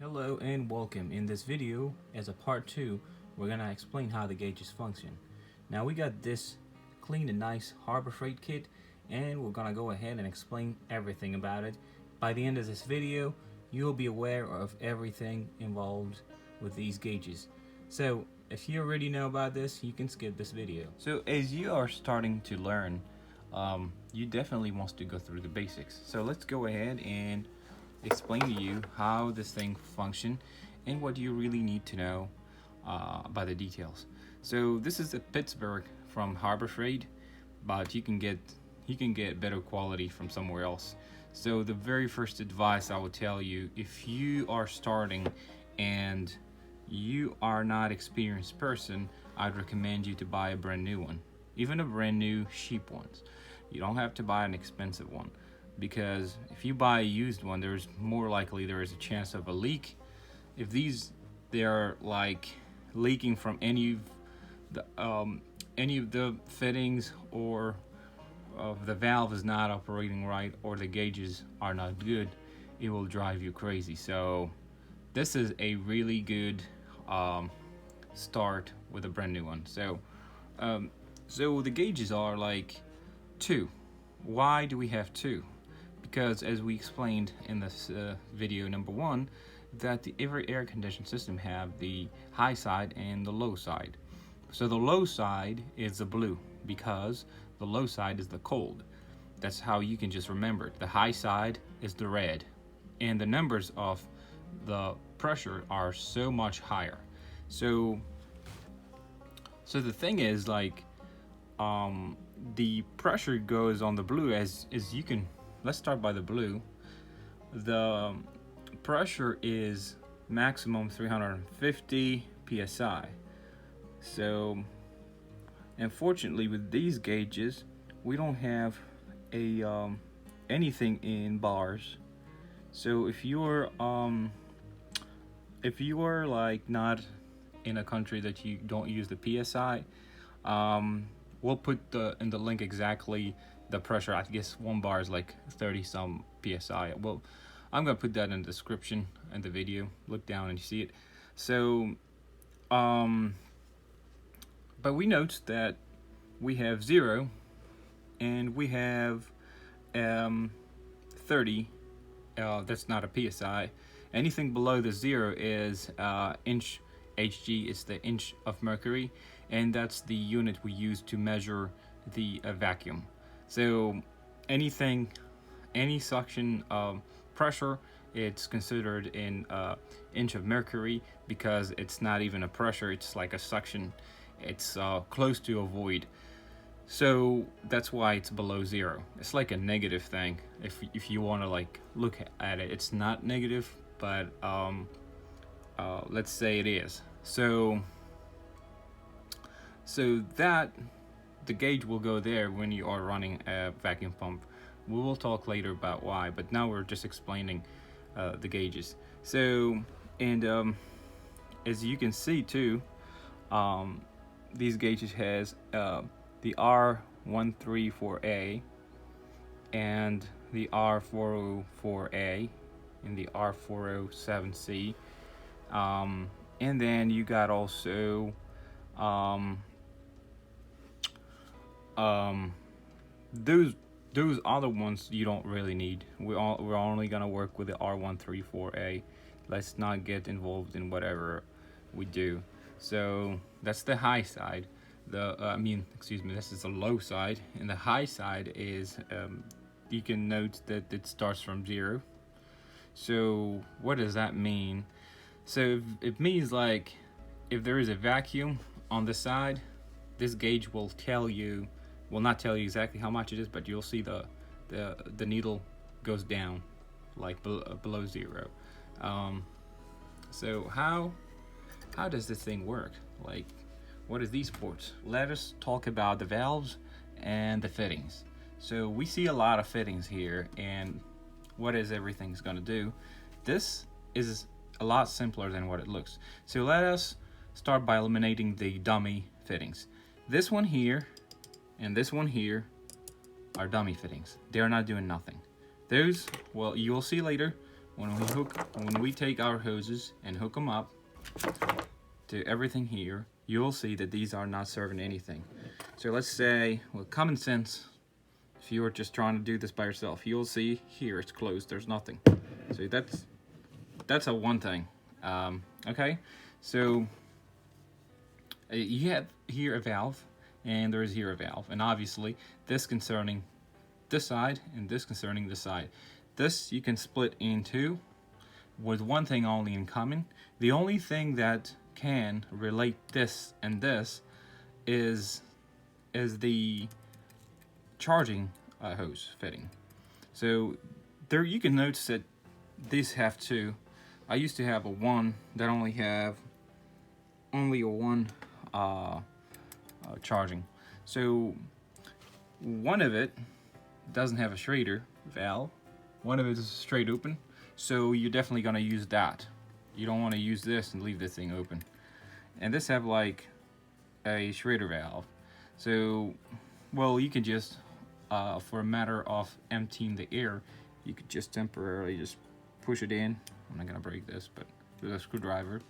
Hello and welcome. In this video, as a part 2, we're going to explain how the gauges function. Now we got this clean and nice Harbor Freight kit, and we're going to go ahead and explain everything about it. By the end of this video, you'll be aware of everything involved with these gauges. So if you already know about this, you can skip this video. So as you are starting to learn, you definitely want to go through the basics. So let's go ahead and explain to you how this thing function and what you really need to know about the details. So this is a Pittsburgh from Harbor Freight, but you can get better quality from somewhere else. So the very first advice I would tell you, if you are starting and you are not experienced person, I'd recommend you to buy a brand new one, even a brand new cheap ones. You don't have to buy an expensive one, because if you buy a used one, there's more likely there is a chance of a leak. If they're like leaking from any of the fittings, or the valve is not operating right, or the gauges are not good, it will drive you crazy. So this is a really good start with a brand new one. So the gauges are like two. Why do we have two? Because as we explained in this video number 1, that every air conditioning system have the high side and the low side. So the low side is the blue, because the low side is the cold. That's how you can just remember it. The high side is the red, and the numbers of the pressure are so much higher. So the thing is, like, the pressure goes on the blue as you can. Let's start by the blue. The pressure is maximum 350 psi. So unfortunately with these gauges, we don't have a anything in bars. So if you're like not in a country that you don't use the psi, we'll put in the link exactly the pressure. I guess 1 bar is like 30 some psi. Well, I'm gonna put that in the description in the video. Look down and you see it. So but we note that we have 0 and we have 30. That's not a psi. Anything below the 0 is inch. Hg is the inch of mercury, and that's the unit we use to measure the vacuum. So any suction pressure, it's considered in inch of mercury, because it's not even a pressure, it's like a suction. It's close to a void. So that's why it's below 0. It's like a negative thing. If you want to like look at it, it's not negative, but let's say it is. So that the gauge will go there when you are running a vacuum pump. We will talk later about why, but now we're just explaining the gauges. So, and as you can see too, these gauges has the R134A and the R404A and the R407C, and then you got also those other ones you don't really need. We're only gonna work with the R134A. Let's not get involved in whatever we do. So that's the high side. This is the low side, and the high side is you can note that it starts from 0. So what does that mean? So it means, like, if there is a vacuum on the side, this gauge will not tell you exactly how much it is, but you'll see the needle goes down, like below 0. So how does this thing work? Like, what is these ports? Let us talk about the valves and the fittings. So we see a lot of fittings here, and what is everything's gonna do? This is a lot simpler than what it looks. So let us start by eliminating the dummy fittings. This one here and this one here are dummy fittings. They're not doing nothing. Those, well, you will see later when we take our hoses and hook them up to everything here, you'll see that these are not serving anything. So let's say, with common sense, if you were just trying to do this by yourself, you'll see here it's closed, there's nothing. So that's a one thing. Okay, so you have here a valve, and there is here a valve, and obviously this concerning this side and this concerning this side. This you can split in two with one thing only in common. The only thing that can relate this and this is the charging hose fitting. So there you can notice that these have two. I used to have a one that only a one charging. So one of it doesn't have a Schrader valve. One of it is straight open. So you're definitely gonna use that. You don't want to use this and leave this thing open. And this have like a Schrader valve. So, well, you can just, for a matter of emptying the air, you could just temporarily just push it in. I'm not gonna break this, but with a screwdriver.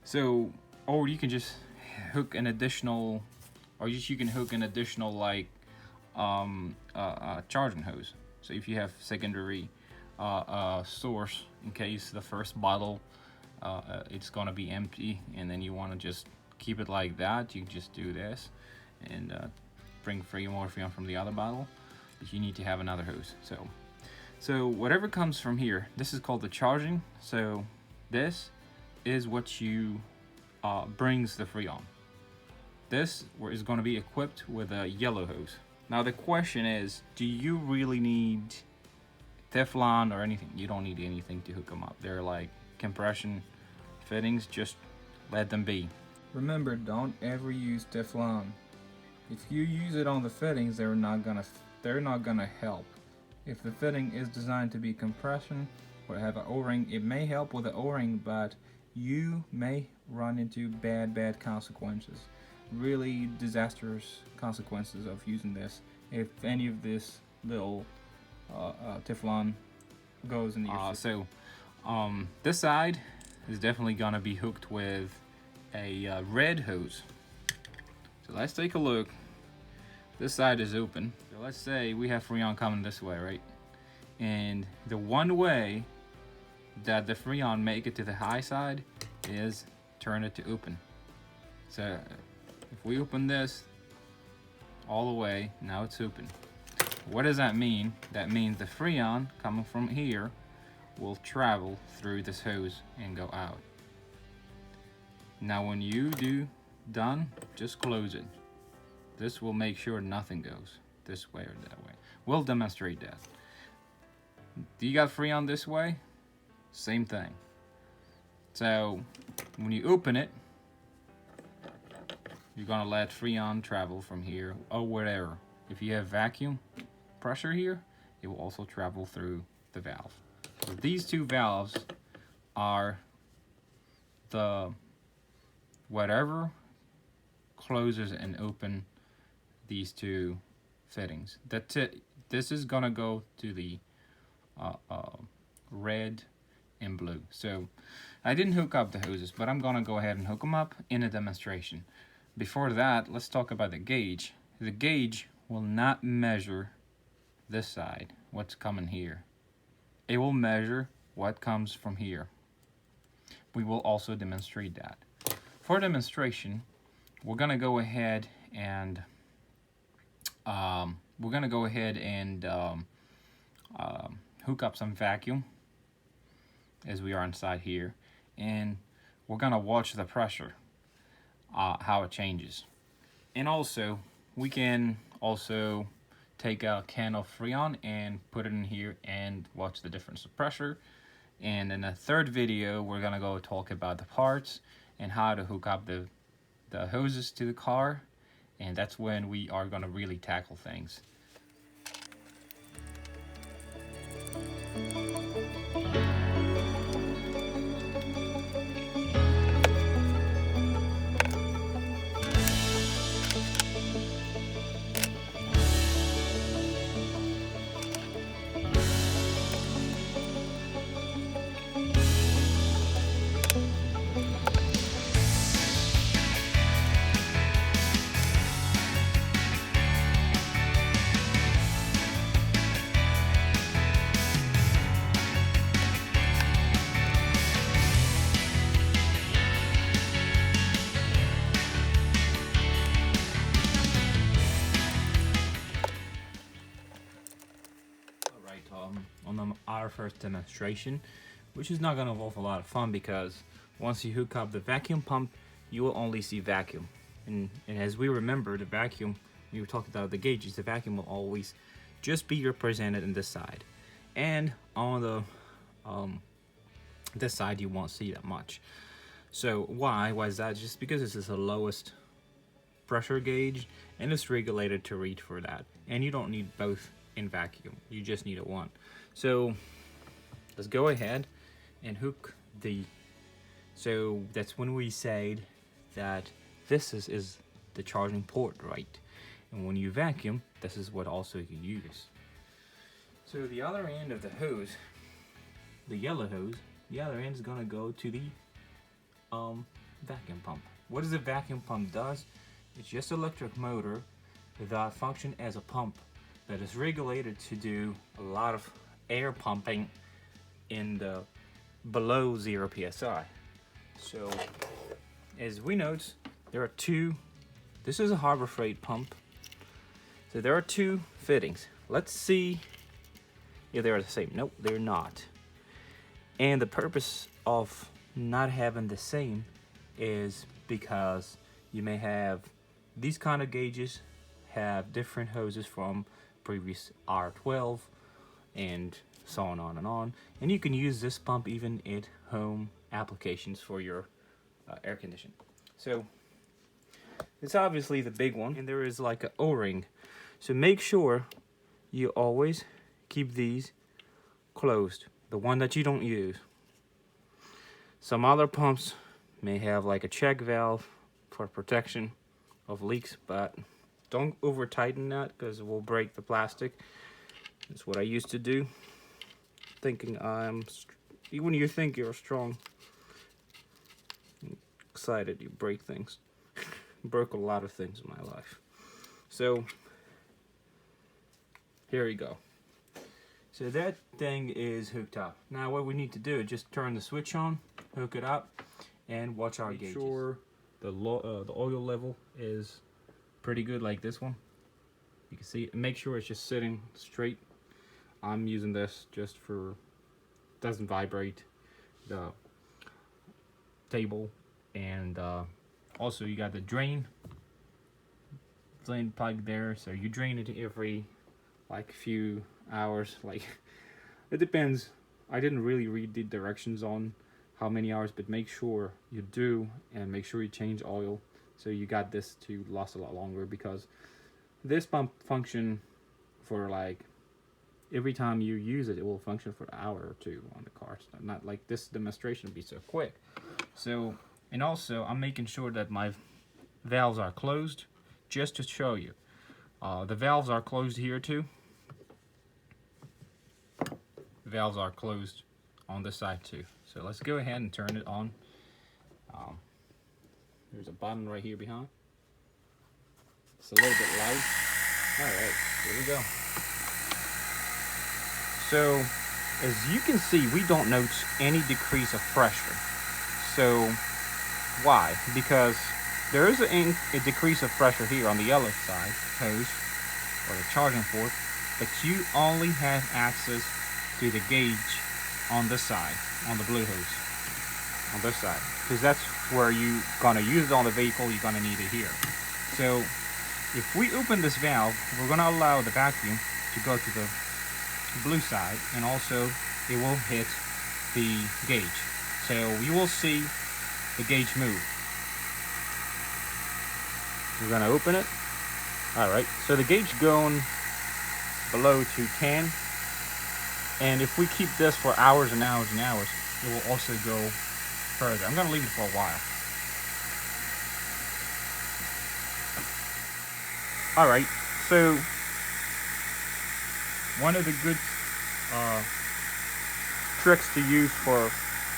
So, or you can just hook an additional, you can hook an additional like charging hose. So if you have secondary source in case the first bottle it's gonna be empty, and then you want to just keep it like that, you just do this and bring more freon from the other bottle, but you need to have another hose. So whatever comes from here, this is called the charging. So this is what you brings the freon. This is going to be equipped with a yellow hose. Now the question is, do you really need Teflon or anything? You don't need anything to hook them up. They're like compression fittings, just let them be. Remember, don't ever use Teflon. If you use it on the fittings, they're not gonna help. If the fitting is designed to be compression or have an O-ring, it may help with the O-ring, but you may run into bad consequences. Really disastrous consequences of using this if any of this little Teflon goes in your this side is definitely gonna be hooked with a red hose. So let's take a look. This side is open. So let's say we have freon coming this way, right? And the one way that the freon make it to the high side is turn it to open. So if we open this all the way, now it's open. What does that mean? That means the freon coming from here will travel through this hose and go out. Now when you done, just close it. This will make sure nothing goes this way or that way. We'll demonstrate that. Do you got freon this way? Same thing. So when you open it, you're gonna let freon travel from here or wherever. If you have vacuum pressure here, it will also travel through the valve. So these two valves are the whatever closes and open these two fittings. That's it. This is gonna go to the red and blue. So I didn't hook up the hoses, but I'm gonna go ahead and hook them up in a demonstration. Before that, let's talk about the gauge. The gauge will not measure this side, what's coming here. It will measure what comes from here. We will also demonstrate that. For demonstration, we're gonna go ahead and hook up some vacuum as we are inside here, and we're gonna watch the pressure, how it changes. And also we can also take a can of freon and put it in here and watch the difference of pressure. And in the third video, we're gonna go talk about the parts and how to hook up the hoses to the car, and that's when we are gonna really tackle things. our first demonstration, which is not going to involve a lot of fun because once you hook up the vacuum pump, you will only see vacuum. And as we remember, the vacuum, we were talking about the gauges, the vacuum will always just be represented in this side. And on the this side, you won't see that much. So why is that? Just because this is the lowest pressure gauge and it's regulated to read for that. And you don't need both in vacuum, you just need it one. So let's go ahead and hook the, so that's when we said that this is the charging port, right? And when you vacuum, this is what also you use. So the other end of the hose, the yellow hose, the other end is gonna go to the vacuum pump. What does a vacuum pump does? It's just an electric motor that functions as a pump that is regulated to do a lot of air pumping in the below 0 psi. So as we note, there are two, this is a Harbor Freight pump. So there are two fittings. Let's see if they're the same. Nope, they're not. And the purpose of not having the same is because you may have these kind of gauges have different hoses from previous R12 and so on and on. And you can use this pump even in home applications for your air conditioning. So it's obviously the big one, and there is like an O-ring. So make sure you always keep these closed, the one that you don't use. Some other pumps may have like a check valve for protection of leaks, but don't over tighten that because it will break the plastic. That's what I used to do, thinking when you think you're strong, excited, you break things. Broke a lot of things in my life. So here we go. So that thing is hooked up. Now what we need to do is just turn the switch on, hook it up, and watch our gauges. Make sure the oil level is pretty good, like this one. You can see, make sure it's just sitting straight. I'm using this just for, doesn't vibrate the table. And also you got the drain plug there, so you drain it every like few hours. Like it depends. I didn't really read the directions on how many hours, but make sure you do, and make sure you change oil so you got this to last a lot longer, because this pump function for like every time you use it, it will function for an hour or two on the car. So not like this demonstration be so quick. So, and also I'm making sure that my valves are closed just to show you. The valves are closed here too. The valves are closed on this side too. So let's go ahead and turn it on. There's a button right here behind. It's a little bit light. Alright, here we go. So as you can see, we don't notice any decrease of pressure. So why? Because there is a decrease of pressure here on the yellow side hose, or the charging port, but you only have access to the gauge on this side, on the blue hose, on this side, because that's where you're gonna use it on the vehicle. You're gonna need it here. So if we open this valve, we're gonna allow the vacuum to go to the blue side, and also it will hit the gauge. So you will see the gauge move. We're gonna open it. All right, so the gauge going below to 10, and if we keep this for hours and hours and hours, it will also go further. I'm gonna leave it for a while. All right, so one of the good tricks to use for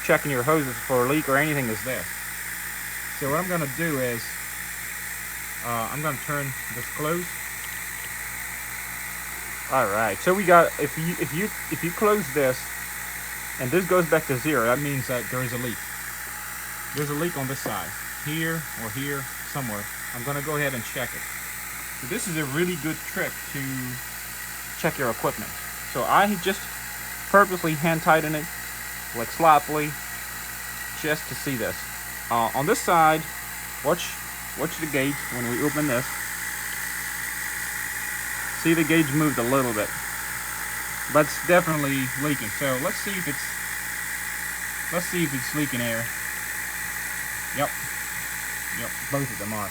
checking your hoses for a leak or anything is this. So what I'm gonna do is I'm gonna turn this closed. All right, so we got, if you close this and this goes back to 0, that means that there is a leak. There's a leak on this side, here or here somewhere. I'm gonna go ahead and check it. So this is a really good trick to check your equipment. So I just purposely hand tighten it like sloppily just to see this. On this side, watch the gauge when we open this. See, the gauge moved a little bit, but it's definitely leaking. So let's see if it's leaking air. Yep, both of them are.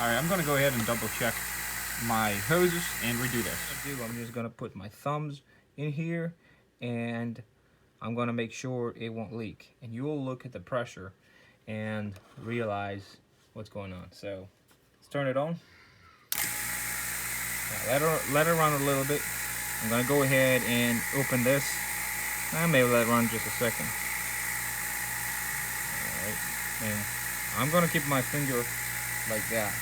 All right, I'm gonna go ahead and double check my hoses and redo this. I'm just gonna put my thumbs in here and I'm gonna make sure it won't leak. And you will look at the pressure and realize what's going on. So let's turn it on. Now, let it run a little bit. I'm gonna go ahead and open this. I may let it run just a second. Alright, and I'm gonna keep my finger like that.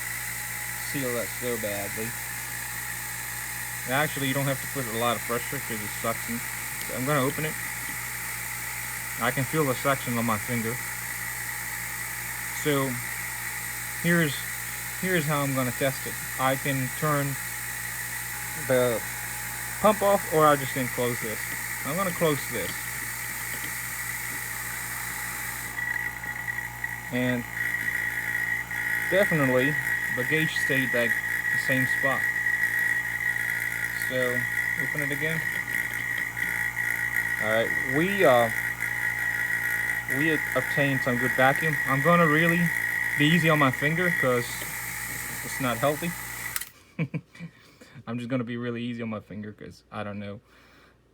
Seal that so badly. And actually, you don't have to put a lot of pressure because it's suction. So I'm gonna open it. I can feel the suction on my finger. So here's how I'm gonna test it. I can turn the pump off, or I just can close this. I'm gonna close this. And definitely the gauge stayed like the same spot. So open it again. All right, we obtained some good vacuum. I'm gonna really be easy on my finger because it's not healthy. I'm just gonna be really easy on my finger because I don't know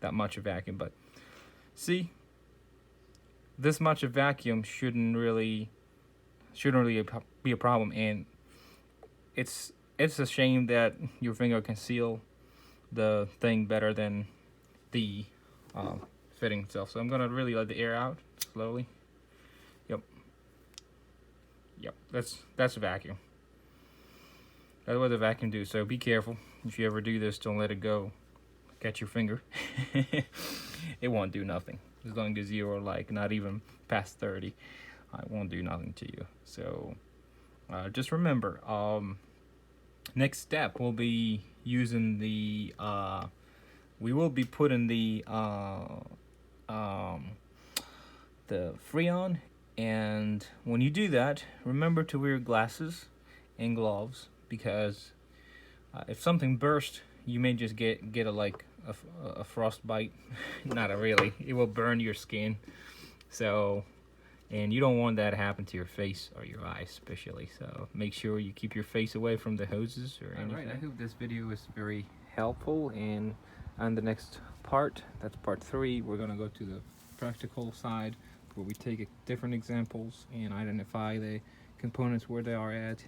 that much of vacuum. But see, this much of vacuum shouldn't really be a problem. And it's a shame that your finger can seal the thing better than the fitting itself. So I'm gonna really let the air out slowly. Yep, that's a vacuum. That's what the vacuum do. So be careful if you ever do this. Don't let it go. Catch your finger. It won't do nothing as long as you're like not even past 30. It won't do nothing to you. So just remember, next step will be using the we will be putting the Freon. And when you do that, remember to wear glasses and gloves, because if something bursts, you may just get a frostbite. Not a really. It will burn your skin. So, and you don't want that to happen to your face or your eyes especially. So make sure you keep your face away from the hoses or anything. Alright, I hope this video was very helpful. And on the next part, that's part 3, we're gonna go to the practical side, where we take different examples and identify the components where they are at.